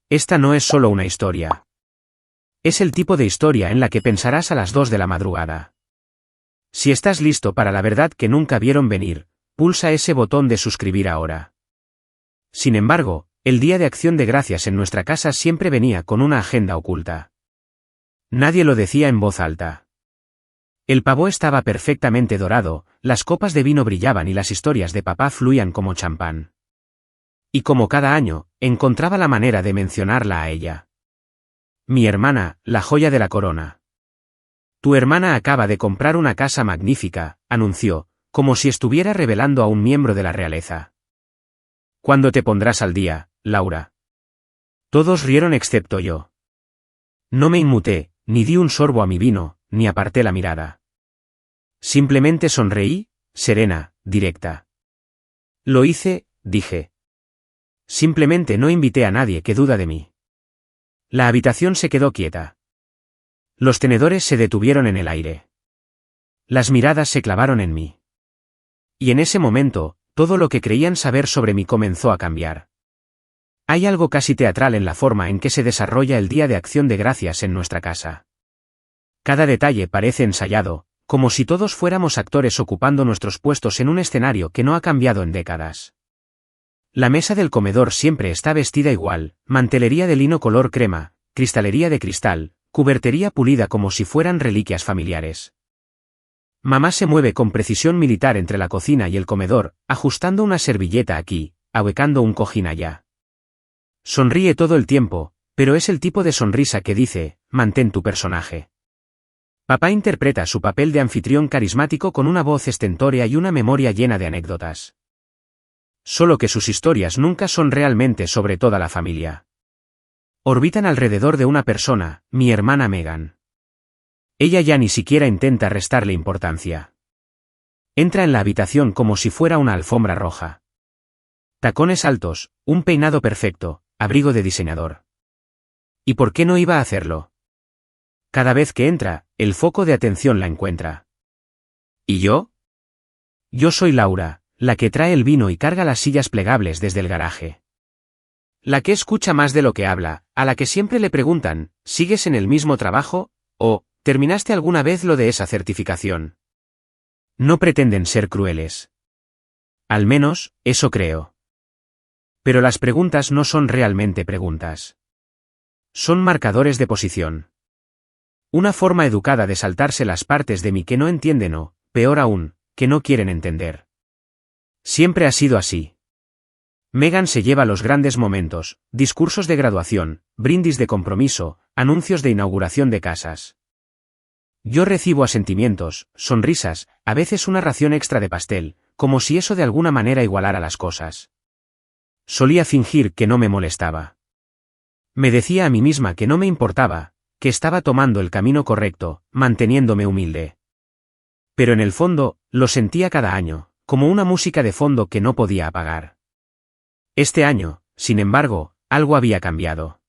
Esta no es solo una historia. Es el tipo de historia en la que pensarás a las 2 de la madrugada. Si estás listo para la verdad que nunca vieron venir, pulsa ese botón de suscribir ahora. Sin embargo, el Día de Acción de Gracias en nuestra casa siempre venía con una agenda oculta. Nadie lo decía en voz alta. El pavo estaba perfectamente dorado, las copas de vino brillaban y las historias de papá fluían como champán. Y como cada año, encontraba la manera de mencionarla a ella. Mi hermana, la joya de la corona. Tu hermana acaba de comprar una casa magnífica, anunció, como si estuviera revelando a un miembro de la realeza. ¿Cuándo te pondrás al día, Laura? Todos rieron excepto yo. No me inmuté, ni di un sorbo a mi vino, ni aparté la mirada. Simplemente sonreí, serena, directa. Lo hice, dije. Simplemente no invité a nadie que duda de mí. La habitación se quedó quieta. Los tenedores se detuvieron en el aire. Las miradas se clavaron en mí. Y en ese momento, todo lo que creían saber sobre mí comenzó a cambiar. Hay algo casi teatral en la forma en que se desarrolla el Día de Acción de Gracias en nuestra casa. Cada detalle parece ensayado, como si todos fuéramos actores ocupando nuestros puestos en un escenario que no ha cambiado en décadas. La mesa del comedor siempre está vestida igual, mantelería de lino color crema, cristalería de cristal, cubertería pulida como si fueran reliquias familiares. Mamá se mueve con precisión militar entre la cocina y el comedor, ajustando una servilleta aquí, ahuecando un cojín allá. Sonríe todo el tiempo, pero es el tipo de sonrisa que dice, mantén tu personaje. Papá interpreta su papel de anfitrión carismático con una voz estentórea y una memoria llena de anécdotas. Solo que sus historias nunca son realmente sobre toda la familia. Orbitan alrededor de una persona, mi hermana Megan. Ella ya ni siquiera intenta restarle importancia. Entra en la habitación como si fuera una alfombra roja. Tacones altos, un peinado perfecto, abrigo de diseñador. ¿Y por qué no iba a hacerlo? Cada vez que entra, el foco de atención la encuentra. ¿Y yo? Yo soy Laura, la que trae el vino y carga las sillas plegables desde el garaje. La que escucha más de lo que habla, a la que siempre le preguntan, ¿sigues en el mismo trabajo? O, ¿terminaste alguna vez lo de esa certificación? No pretenden ser crueles. Al menos, eso creo. Pero las preguntas no son realmente preguntas. Son marcadores de posición. Una forma educada de saltarse las partes de mí que no entienden o, peor aún, que no quieren entender. Siempre ha sido así. Megan se lleva los grandes momentos, discursos de graduación, brindis de compromiso, anuncios de inauguración de casas. Yo recibo asentimientos, sonrisas, a veces una ración extra de pastel, como si eso de alguna manera igualara las cosas. Solía fingir que no me molestaba. Me decía a mí misma que no me importaba, que estaba tomando el camino correcto, manteniéndome humilde. Pero en el fondo, lo sentía cada año, como una música de fondo que no podía apagar. Este año, sin embargo, algo había cambiado.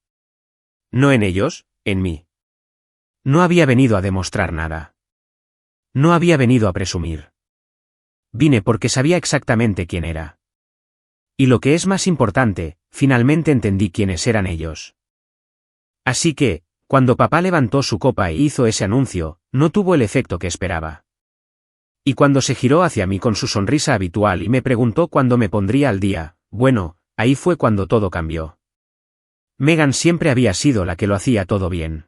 No en ellos, en mí. No había venido a demostrar nada. No había venido a presumir. Vine porque sabía exactamente quién era. Y lo que es más importante, finalmente entendí quiénes eran ellos. Así que, cuando papá levantó su copa e hizo ese anuncio, no tuvo el efecto que esperaba. Y cuando se giró hacia mí con su sonrisa habitual y me preguntó cuándo me pondría al día, bueno, ahí fue cuando todo cambió. Megan siempre había sido la que lo hacía todo bien.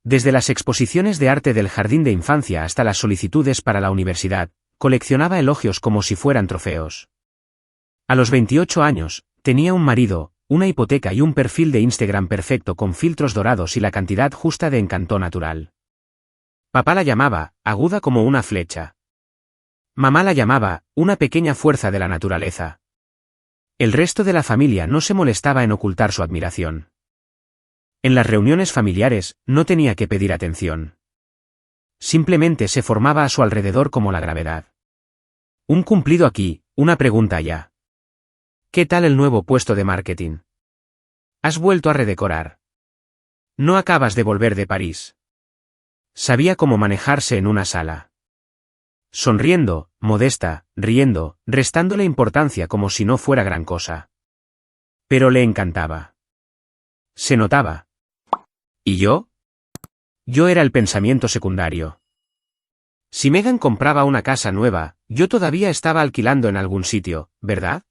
Desde las exposiciones de arte del jardín de infancia hasta las solicitudes para la universidad, coleccionaba elogios como si fueran trofeos. A los 28 años, tenía un marido, una hipoteca y un perfil de Instagram perfecto con filtros dorados y la cantidad justa de encanto natural. Papá la llamaba, aguda como una flecha. Mamá la llamaba, una pequeña fuerza de la naturaleza. El resto de la familia no se molestaba en ocultar su admiración. En las reuniones familiares, no tenía que pedir atención. Simplemente se formaba a su alrededor como la gravedad. Un cumplido aquí, una pregunta allá. ¿Qué tal el nuevo puesto de marketing? ¿Has vuelto a redecorar? ¿No acabas de volver de París? Sabía cómo manejarse en una sala. Sonriendo, modesta, riendo, restándole importancia como si no fuera gran cosa. Pero le encantaba. Se notaba. ¿Y yo? Yo era el pensamiento secundario. Si Megan compraba una casa nueva, yo todavía estaba alquilando en algún sitio, ¿verdad?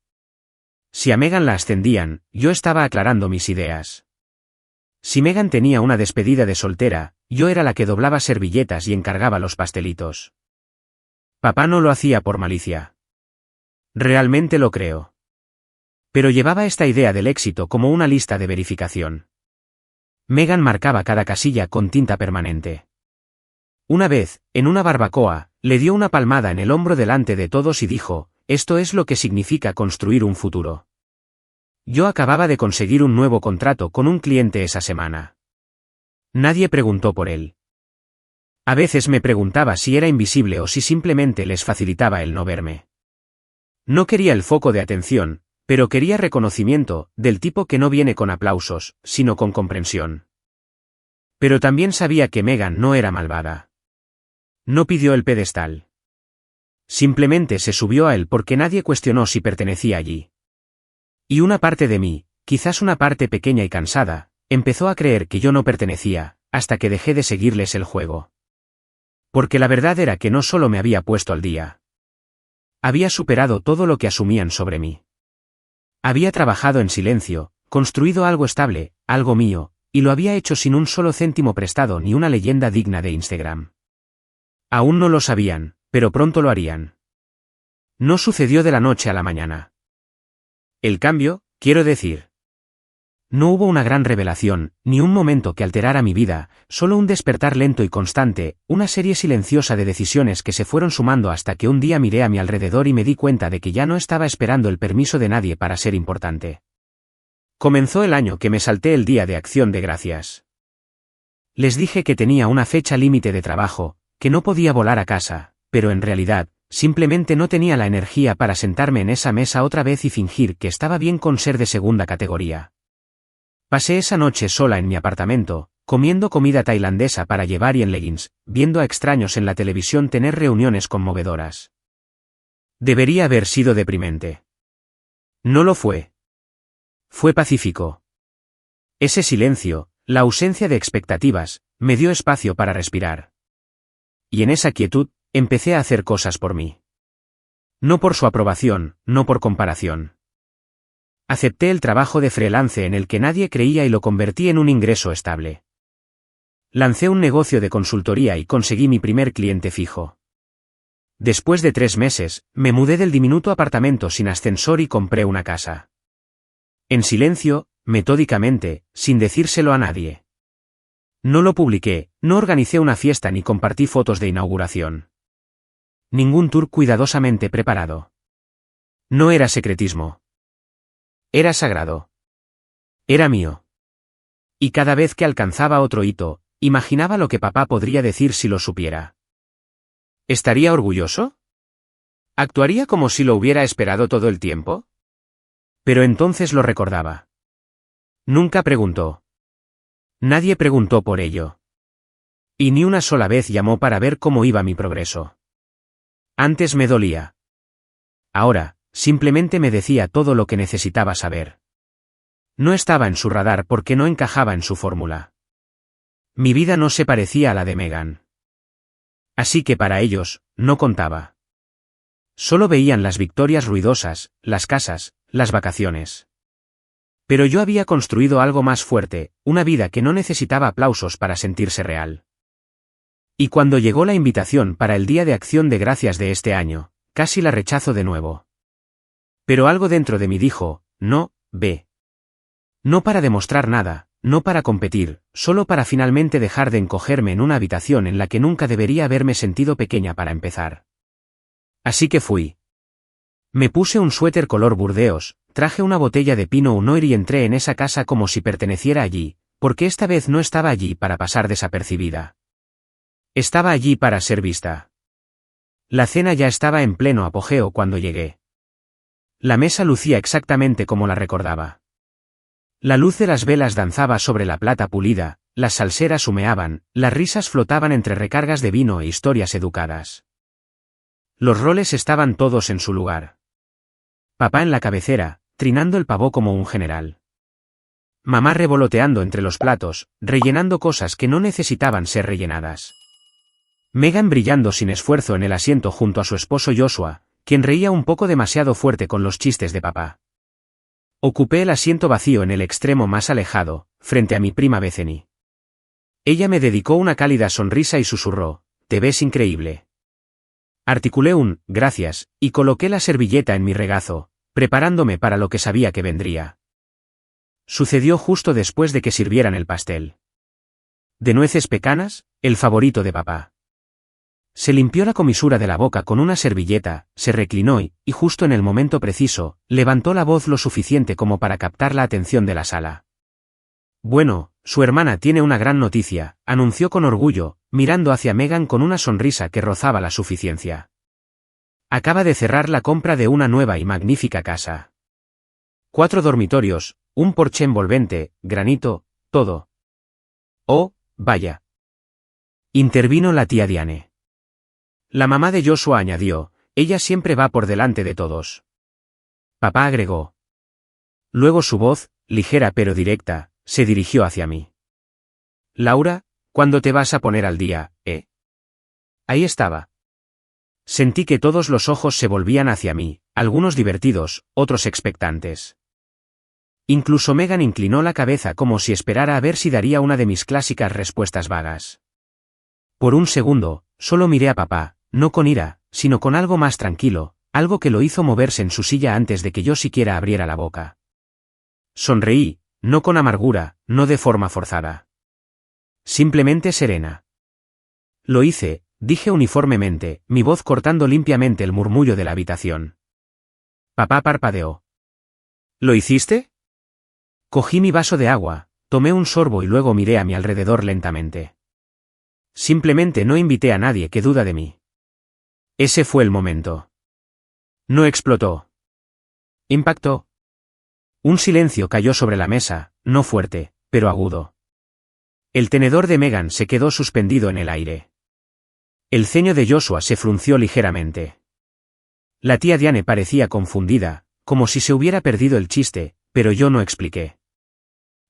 Si a Megan la ascendían, yo estaba aclarando mis ideas. Si Megan tenía una despedida de soltera, yo era la que doblaba servilletas y encargaba los pastelitos. Papá no lo hacía por malicia. Realmente lo creo. Pero llevaba esta idea del éxito como una lista de verificación. Megan marcaba cada casilla con tinta permanente. Una vez, en una barbacoa, le dio una palmada en el hombro delante de todos y dijo, «Esto es lo que significa construir un futuro». Yo acababa de conseguir un nuevo contrato con un cliente esa semana. Nadie preguntó por él. A veces me preguntaba si era invisible o si simplemente les facilitaba el no verme. No quería el foco de atención, pero quería reconocimiento, del tipo que no viene con aplausos, sino con comprensión. Pero también sabía que Megan no era malvada. No pidió el pedestal. Simplemente se subió a él porque nadie cuestionó si pertenecía allí. Y una parte de mí, quizás una parte pequeña y cansada, empezó a creer que yo no pertenecía, hasta que dejé de seguirles el juego. Porque la verdad era que no solo me había puesto al día. Había superado todo lo que asumían sobre mí. Había trabajado en silencio, construido algo estable, algo mío, y lo había hecho sin un solo céntimo prestado ni una leyenda digna de Instagram. Aún no lo sabían, pero pronto lo harían. No sucedió de la noche a la mañana. El cambio, quiero decir. No hubo una gran revelación, ni un momento que alterara mi vida, solo un despertar lento y constante, una serie silenciosa de decisiones que se fueron sumando hasta que un día miré a mi alrededor y me di cuenta de que ya no estaba esperando el permiso de nadie para ser importante. Comenzó el año que me salté el Día de Acción de Gracias. Les dije que tenía una fecha límite de trabajo, que no podía volar a casa, pero en realidad, simplemente no tenía la energía para sentarme en esa mesa otra vez y fingir que estaba bien con ser de segunda categoría. Pasé esa noche sola en mi apartamento, comiendo comida tailandesa para llevar y en leggings, viendo a extraños en la televisión tener reuniones conmovedoras. Debería haber sido deprimente. No lo fue. Fue pacífico. Ese silencio, la ausencia de expectativas, me dio espacio para respirar. Y en esa quietud, empecé a hacer cosas por mí. No por su aprobación, no por comparación. Acepté el trabajo de freelance en el que nadie creía y lo convertí en un ingreso estable. Lancé un negocio de consultoría y conseguí mi primer cliente fijo. Después de 3 meses, me mudé del diminuto apartamento sin ascensor y compré una casa. En silencio, metódicamente, sin decírselo a nadie. No lo publiqué, no organicé una fiesta ni compartí fotos de inauguración. Ningún tour cuidadosamente preparado. No era secretismo. Era sagrado. Era mío. Y cada vez que alcanzaba otro hito, imaginaba lo que papá podría decir si lo supiera. ¿Estaría orgulloso? ¿Actuaría como si lo hubiera esperado todo el tiempo? Pero entonces lo recordaba. Nunca preguntó. Nadie preguntó por ello. Y ni una sola vez llamó para ver cómo iba mi progreso. Antes me dolía. Ahora, simplemente me decía todo lo que necesitaba saber. No estaba en su radar porque no encajaba en su fórmula. Mi vida no se parecía a la de Megan. Así que para ellos, no contaba. Solo veían las victorias ruidosas, las casas, las vacaciones. Pero yo había construido algo más fuerte, una vida que no necesitaba aplausos para sentirse real. Y cuando llegó la invitación para el Día de Acción de Gracias de este año, casi la rechazo de nuevo. Pero algo dentro de mí dijo, no, ve. No para demostrar nada, no para competir, solo para finalmente dejar de encogerme en una habitación en la que nunca debería haberme sentido pequeña para empezar. Así que fui. Me puse un suéter color burdeos, traje una botella de Pinot Noir y entré en esa casa como si perteneciera allí, porque esta vez no estaba allí para pasar desapercibida. Estaba allí para ser vista. La cena ya estaba en pleno apogeo cuando llegué. La mesa lucía exactamente como la recordaba. La luz de las velas danzaba sobre la plata pulida, las salseras humeaban, las risas flotaban entre recargas de vino e historias educadas. Los roles estaban todos en su lugar. Papá en la cabecera, trinando el pavó como un general. Mamá revoloteando entre los platos, rellenando cosas que no necesitaban ser rellenadas. Megan brillando sin esfuerzo en el asiento junto a su esposo Joshua, quien reía un poco demasiado fuerte con los chistes de papá. Ocupé el asiento vacío en el extremo más alejado, frente a mi prima Bethany. Ella me dedicó una cálida sonrisa y susurró, «Te ves increíble». Articulé un «gracias», y coloqué la servilleta en mi regazo, preparándome para lo que sabía que vendría. Sucedió justo después de que sirvieran el pastel. De nueces pecanas, el favorito de papá. Se limpió la comisura de la boca con una servilleta, se reclinó y, justo en el momento preciso, levantó la voz lo suficiente como para captar la atención de la sala. Bueno, su hermana tiene una gran noticia, anunció con orgullo, mirando hacia Megan con una sonrisa que rozaba la suficiencia. Acaba de cerrar la compra de una nueva y magnífica casa. 4 dormitorios, un porche envolvente, granito, todo. Oh, vaya. Intervino la tía Diane. La mamá de Joshua añadió, ella siempre va por delante de todos. Papá agregó. Luego su voz, ligera pero directa, se dirigió hacia mí. Laura, ¿cuándo te vas a poner al día, Ahí estaba. Sentí que todos los ojos se volvían hacia mí, algunos divertidos, otros expectantes. Incluso Megan inclinó la cabeza como si esperara a ver si daría una de mis clásicas respuestas vagas. Por un segundo, solo miré a papá, no con ira, sino con algo más tranquilo, algo que lo hizo moverse en su silla antes de que yo siquiera abriera la boca. Sonreí, no con amargura, no de forma forzada. Simplemente serena. Lo hice, dije uniformemente, mi voz cortando limpiamente el murmullo de la habitación. Papá parpadeó. ¿Lo hiciste? Cogí mi vaso de agua, tomé un sorbo y luego miré a mi alrededor lentamente. Simplemente no invité a nadie que duda de mí. Ese fue el momento. No explotó. Impactó. Un silencio cayó sobre la mesa, no fuerte, pero agudo. El tenedor de Megan se quedó suspendido en el aire. El ceño de Joshua se frunció ligeramente. La tía Diane parecía confundida, como si se hubiera perdido el chiste, pero yo no expliqué.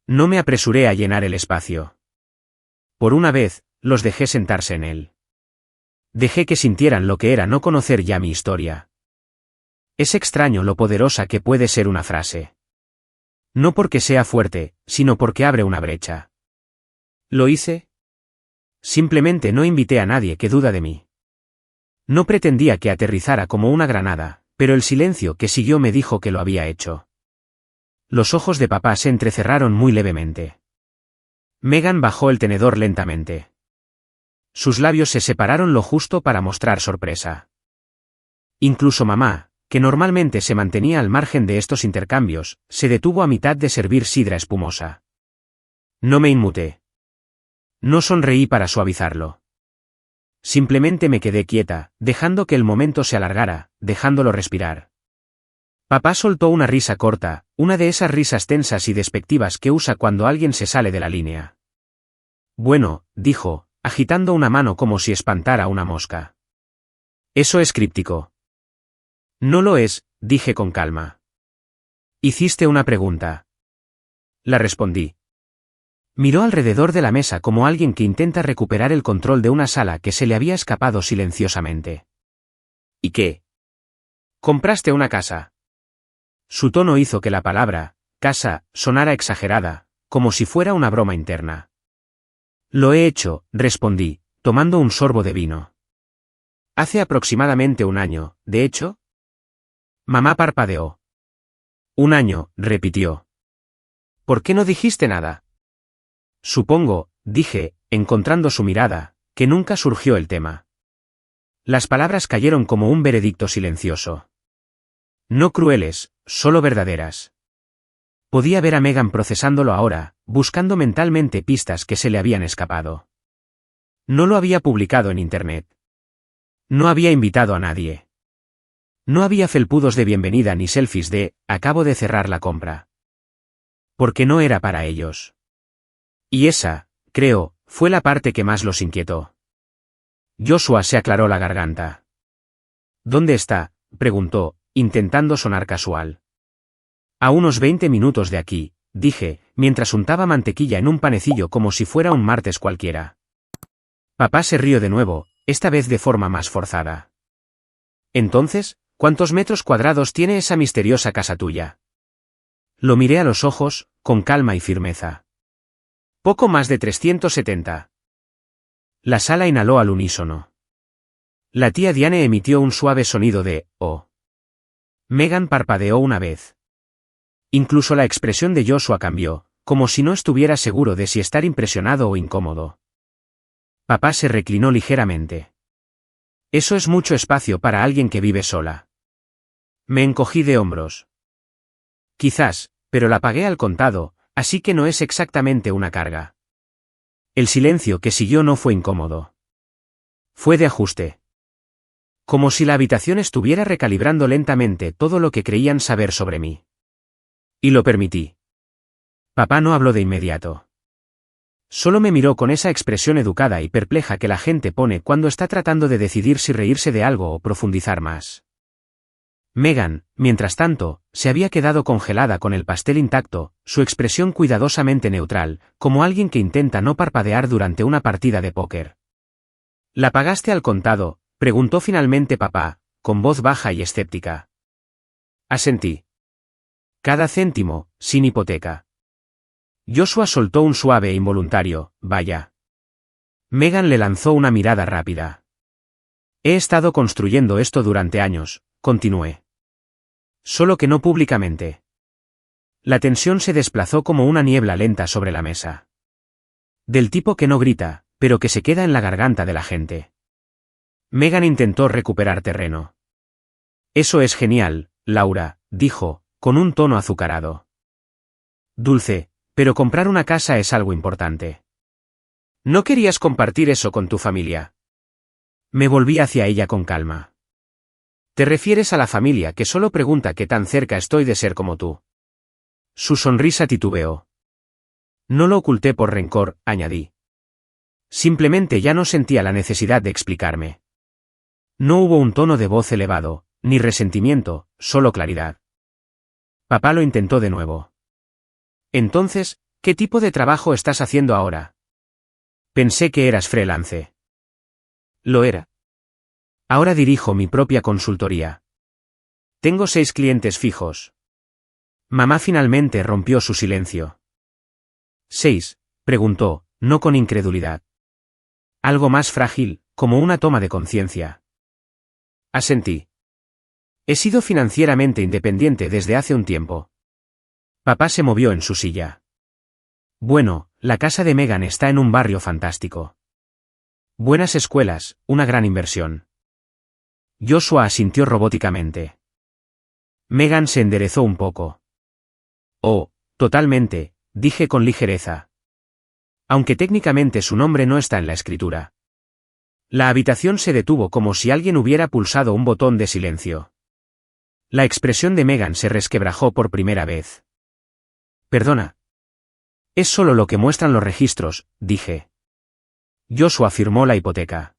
No me apresuré a llenar el espacio. Por una vez, los dejé sentarse en él. Dejé que sintieran lo que era no conocer ya mi historia. Es extraño lo poderosa que puede ser una frase. No porque sea fuerte, sino porque abre una brecha. ¿Lo hice? Simplemente no invité a nadie que duda de mí. No pretendía que aterrizara como una granada, pero el silencio que siguió me dijo que lo había hecho. Los ojos de papá se entrecerraron muy levemente. Megan bajó el tenedor lentamente. Sus labios se separaron lo justo para mostrar sorpresa. Incluso mamá, que normalmente se mantenía al margen de estos intercambios, se detuvo a mitad de servir sidra espumosa. No me inmuté. No sonreí para suavizarlo. Simplemente me quedé quieta, dejando que el momento se alargara, dejándolo respirar. Papá soltó una risa corta, una de esas risas tensas y despectivas que usa cuando alguien se sale de la línea. Bueno, dijo, agitando una mano como si espantara a una mosca. Eso es críptico. No lo es, dije con calma. Hiciste una pregunta. La respondí. Miró alrededor de la mesa como alguien que intenta recuperar el control de una sala que se le había escapado silenciosamente. ¿Y qué? ¿Compraste una casa? Su tono hizo que la palabra, casa, sonara exagerada, como si fuera una broma interna. Lo he hecho, respondí, tomando un sorbo de vino. Hace aproximadamente un año, de hecho. Mamá parpadeó. Un año, repitió. ¿Por qué no dijiste nada? Supongo, dije, encontrando su mirada, que nunca surgió el tema. Las palabras cayeron como un veredicto silencioso. No crueles, solo verdaderas. Podía ver a Megan procesándolo ahora, buscando mentalmente pistas que se le habían escapado. No lo había publicado en internet. No había invitado a nadie. No había felpudos de bienvenida ni selfies de, acabo de cerrar la compra. Porque no era para ellos. Y esa, creo, fue la parte que más los inquietó. Joshua se aclaró la garganta. ¿Dónde está?, preguntó, intentando sonar casual. A unos 20 minutos de aquí, dije, mientras untaba mantequilla en un panecillo como si fuera un martes cualquiera. Papá se rió de nuevo, esta vez de forma más forzada. Entonces, ¿cuántos metros cuadrados tiene esa misteriosa casa tuya? Lo miré a los ojos, con calma y firmeza. Poco más de 370. La sala inhaló al unísono. La tía Diane emitió un suave sonido de «oh». Megan parpadeó una vez. Incluso la expresión de Joshua cambió, como si no estuviera seguro de si estar impresionado o incómodo. Papá se reclinó ligeramente. Eso es mucho espacio para alguien que vive sola. Me encogí de hombros. Quizás, pero la pagué al contado, así que no es exactamente una carga. El silencio que siguió no fue incómodo. Fue de ajuste. Como si la habitación estuviera recalibrando lentamente todo lo que creían saber sobre mí. Y lo permití. Papá no habló de inmediato. Solo me miró con esa expresión educada y perpleja que la gente pone cuando está tratando de decidir si reírse de algo o profundizar más. Megan, mientras tanto, se había quedado congelada con el pastel intacto, su expresión cuidadosamente neutral, como alguien que intenta no parpadear durante una partida de póker. ¿La pagaste al contado?, preguntó finalmente papá, con voz baja y escéptica. Asentí. Cada céntimo, sin hipoteca. Joshua soltó un suave e involuntario, vaya. Megan le lanzó una mirada rápida. He estado construyendo esto durante años, continué. Solo que no públicamente. La tensión se desplazó como una niebla lenta sobre la mesa. Del tipo que no grita, pero que se queda en la garganta de la gente. Megan intentó recuperar terreno. Eso es genial, Laura, dijo, con un tono azucarado. Dulce, pero comprar una casa es algo importante. ¿No querías compartir eso con tu familia? Me volví hacia ella con calma. ¿Te refieres a la familia que solo pregunta qué tan cerca estoy de ser como tú? Su sonrisa titubeó. No lo oculté por rencor, añadí. Simplemente ya no sentía la necesidad de explicarme. No hubo un tono de voz elevado, ni resentimiento, solo claridad. Papá lo intentó de nuevo. Entonces, ¿qué tipo de trabajo estás haciendo ahora? Pensé que eras freelance. Lo era. Ahora dirijo mi propia consultoría. Tengo 6 clientes fijos. Mamá finalmente rompió su silencio. ¿6? Preguntó, no con incredulidad. Algo más frágil, como una toma de conciencia. Asentí. He sido financieramente independiente desde hace un tiempo. Papá se movió en su silla. Bueno, la casa de Megan está en un barrio fantástico. Buenas escuelas, una gran inversión. Joshua asintió robóticamente. Megan se enderezó un poco. Oh, totalmente, dije con ligereza. Aunque técnicamente su nombre no está en la escritura. La habitación se detuvo como si alguien hubiera pulsado un botón de silencio. La expresión de Megan se resquebrajó por primera vez. Perdona. Es solo lo que muestran los registros, dije. Joshua firmó la hipoteca.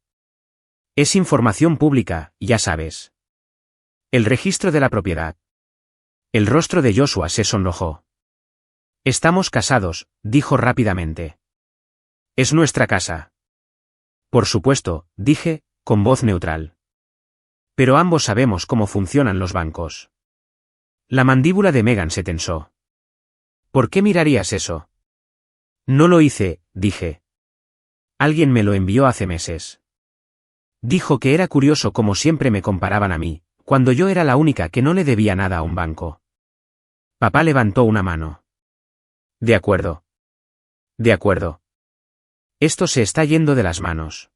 Es información pública, ya sabes. El registro de la propiedad. El rostro de Joshua se sonrojó. Estamos casados, dijo rápidamente. Es nuestra casa. Por supuesto, dije, con voz neutral. Pero ambos sabemos cómo funcionan los bancos. La mandíbula de Megan se tensó. ¿Por qué mirarías eso? No lo hice, dije. Alguien me lo envió hace meses. Dijo que era curioso cómo siempre me comparaban a mí, cuando yo era la única que no le debía nada a un banco. Papá levantó una mano. De acuerdo. De acuerdo. Esto se está yendo de las manos.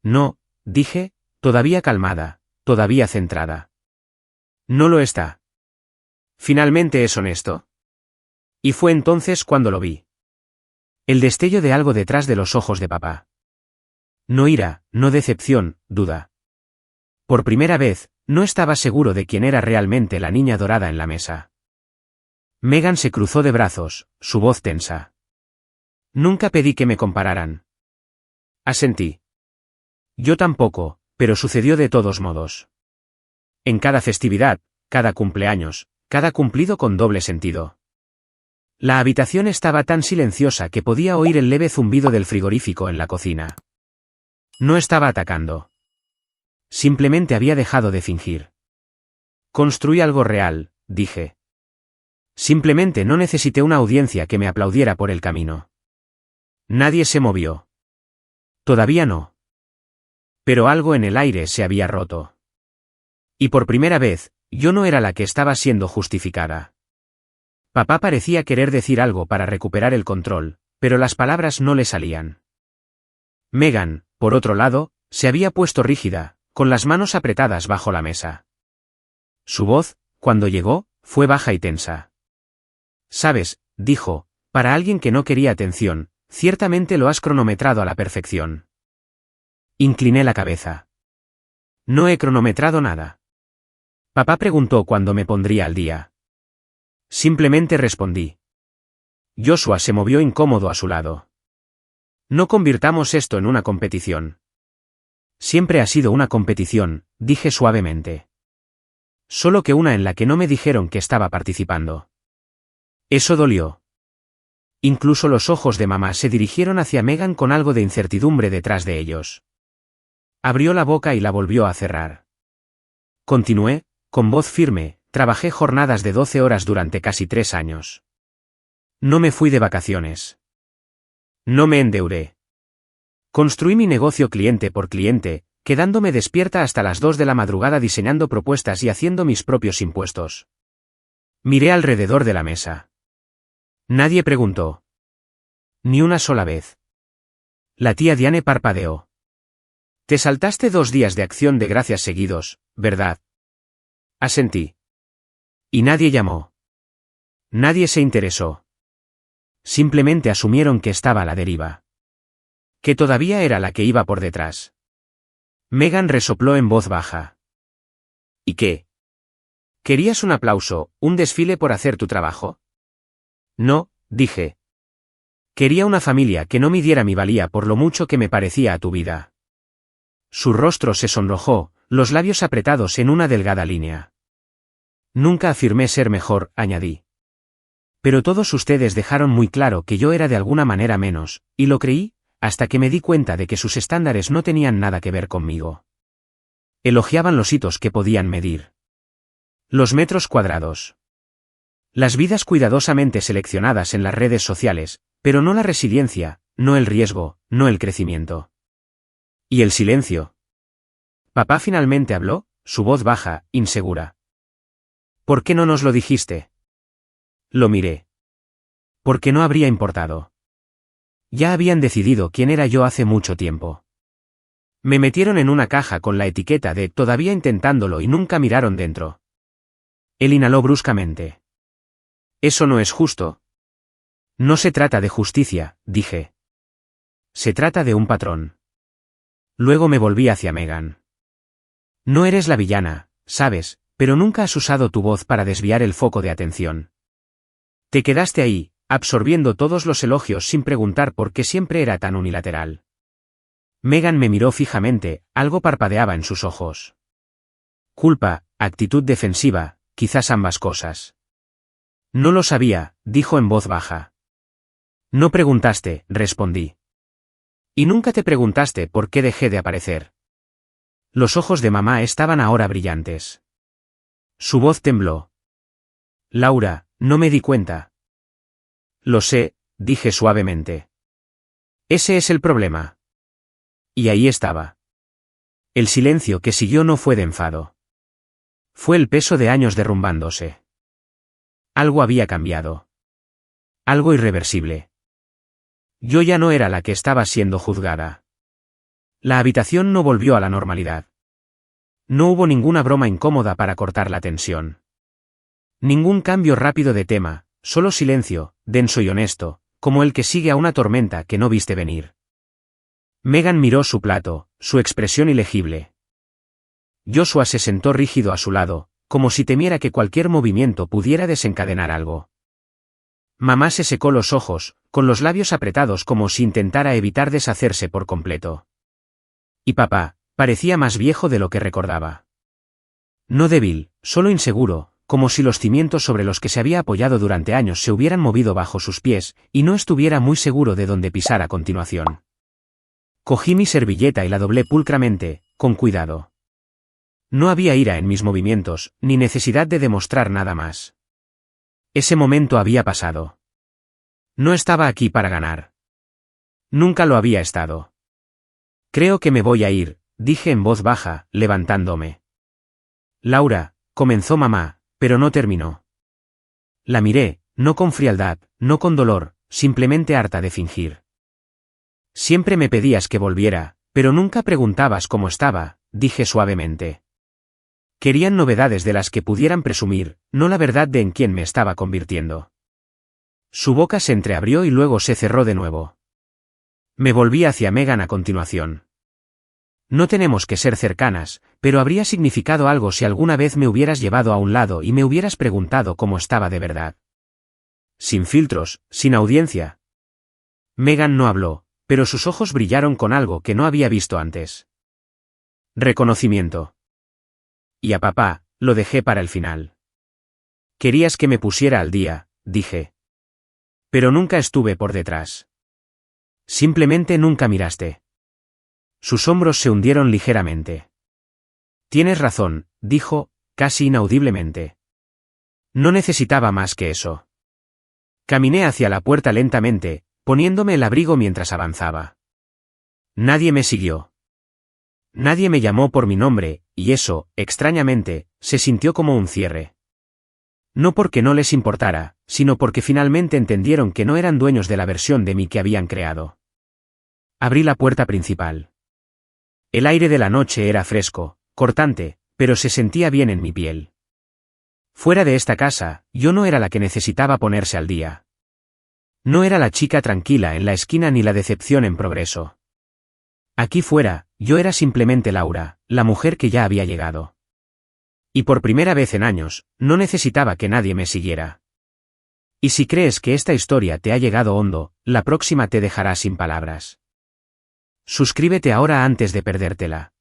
No, dije, todavía calmada, todavía centrada. No lo está. Finalmente es honesto. Y fue entonces cuando lo vi. El destello de algo detrás de los ojos de papá. No ira, no decepción, duda. Por primera vez, no estaba seguro de quién era realmente la niña dorada en la mesa. Megan se cruzó de brazos, su voz tensa. Nunca pedí que me compararan. Asentí. Yo tampoco, pero sucedió de todos modos. En cada festividad, cada cumpleaños, cada cumplido con doble sentido. La habitación estaba tan silenciosa que podía oír el leve zumbido del frigorífico en la cocina. No estaba atacando. Simplemente había dejado de fingir. Construí algo real, dije. Simplemente no necesité una audiencia que me aplaudiera por el camino. Nadie se movió. Todavía no. Pero algo en el aire se había roto. Y por primera vez, yo no era la que estaba siendo justificada. Papá parecía querer decir algo para recuperar el control, pero las palabras no le salían. Megan, por otro lado, se había puesto rígida, con las manos apretadas bajo la mesa. Su voz, cuando llegó, fue baja y tensa. «Sabes», dijo, «para alguien que no quería atención, ciertamente lo has cronometrado a la perfección». Incliné la cabeza. «No he cronometrado nada». Papá preguntó cuándo me pondría al día. Simplemente respondí. Joshua se movió incómodo a su lado. «No convirtamos esto en una competición». «Siempre ha sido una competición», dije suavemente. «Solo que una en la que no me dijeron que estaba participando». Eso dolió. Incluso los ojos de mamá se dirigieron hacia Megan con algo de incertidumbre detrás de ellos. Abrió la boca y la volvió a cerrar. Continué, con voz firme, trabajé jornadas de 12 horas durante casi 3 años. No me fui de vacaciones. No me endeudé. Construí mi negocio cliente por cliente, quedándome despierta hasta las 2 de la madrugada diseñando propuestas y haciendo mis propios impuestos. Miré alrededor de la mesa. Nadie preguntó. Ni una sola vez. La tía Diane parpadeó. Te saltaste 2 días de acción de gracias seguidos, ¿verdad? Asentí. Y nadie llamó. Nadie se interesó. Simplemente asumieron que estaba a la deriva. Que todavía era la que iba por detrás. Megan resopló en voz baja. ¿Y qué? ¿Querías un aplauso, un desfile por hacer tu trabajo? No, dije. Quería una familia que no midiera mi valía por lo mucho que me parecía a tu vida. Su rostro se sonrojó, los labios apretados en una delgada línea. Nunca afirmé ser mejor, añadí. Pero todos ustedes dejaron muy claro que yo era de alguna manera menos, y lo creí, hasta que me di cuenta de que sus estándares no tenían nada que ver conmigo. Elogiaban los hitos que podían medir. Los metros cuadrados. Las vidas cuidadosamente seleccionadas en las redes sociales, pero no la resiliencia, no el riesgo, no el crecimiento. ¿Y el silencio? Papá finalmente habló, su voz baja, insegura. ¿Por qué no nos lo dijiste? Lo miré. Porque no habría importado. Ya habían decidido quién era yo hace mucho tiempo. Me metieron en una caja con la etiqueta de todavía intentándolo y nunca miraron dentro. Él inhaló bruscamente. Eso no es justo. No se trata de justicia, dije. Se trata de un patrón. Luego me volví hacia Megan. No eres la villana, sabes, pero nunca has usado tu voz para desviar el foco de atención. Te quedaste ahí, absorbiendo todos los elogios sin preguntar por qué siempre era tan unilateral. Megan me miró fijamente, algo parpadeaba en sus ojos. Culpa, actitud defensiva, quizás ambas cosas. No lo sabía, dijo en voz baja. No preguntaste, respondí. Y nunca te preguntaste por qué dejé de aparecer. Los ojos de mamá estaban ahora brillantes. Su voz tembló. Laura, no me di cuenta. Lo sé, dije suavemente. Ese es el problema. Y ahí estaba. El silencio que siguió no fue de enfado. Fue el peso de años derrumbándose. Algo había cambiado. Algo irreversible. Yo ya no era la que estaba siendo juzgada. La habitación no volvió a la normalidad. No hubo ninguna broma incómoda para cortar la tensión. Ningún cambio rápido de tema, solo silencio, denso y honesto, como el que sigue a una tormenta que no viste venir. Megan miró su plato, su expresión ilegible. Joshua se sentó rígido a su lado, como si temiera que cualquier movimiento pudiera desencadenar algo. Mamá se secó los ojos, con los labios apretados como si intentara evitar deshacerse por completo. Y papá, parecía más viejo de lo que recordaba. No débil, solo inseguro, como si los cimientos sobre los que se había apoyado durante años se hubieran movido bajo sus pies, y no estuviera muy seguro de dónde pisar a continuación. Cogí mi servilleta y la doblé pulcramente, con cuidado. No había ira en mis movimientos, ni necesidad de demostrar nada más. Ese momento había pasado. No estaba aquí para ganar. Nunca lo había estado. Creo que me voy a ir, dije en voz baja, levantándome. Laura, comenzó mamá, pero no terminó. La miré, no con frialdad, no con dolor, simplemente harta de fingir. Siempre me pedías que volviera, pero nunca preguntabas cómo estaba, dije suavemente. Querían novedades de las que pudieran presumir, no la verdad de en quién me estaba convirtiendo. Su boca se entreabrió y luego se cerró de nuevo. Me volví hacia Megan a continuación. No tenemos que ser cercanas, pero habría significado algo si alguna vez me hubieras llevado a un lado y me hubieras preguntado cómo estaba de verdad. Sin filtros, sin audiencia. Megan no habló, pero sus ojos brillaron con algo que no había visto antes. Reconocimiento. Y a papá, lo dejé para el final. Querías que me pusiera al día, dije. Pero nunca estuve por detrás. Simplemente nunca miraste. Sus hombros se hundieron ligeramente. Tienes razón, dijo, casi inaudiblemente. No necesitaba más que eso. Caminé hacia la puerta lentamente, poniéndome el abrigo mientras avanzaba. Nadie me siguió. Nadie me llamó por mi nombre, y eso, extrañamente, se sintió como un cierre. No porque no les importara, sino porque finalmente entendieron que no eran dueños de la versión de mí que habían creado. Abrí la puerta principal. El aire de la noche era fresco, cortante, pero se sentía bien en mi piel. Fuera de esta casa, yo no era la que necesitaba ponerse al día. No era la chica tranquila en la esquina ni la decepción en progreso. Aquí fuera, yo era simplemente Laura, la mujer que ya había llegado. Y por primera vez en años, no necesitaba que nadie me siguiera. Y si crees que esta historia te ha llegado hondo, la próxima te dejará sin palabras. Suscríbete ahora antes de perdértela.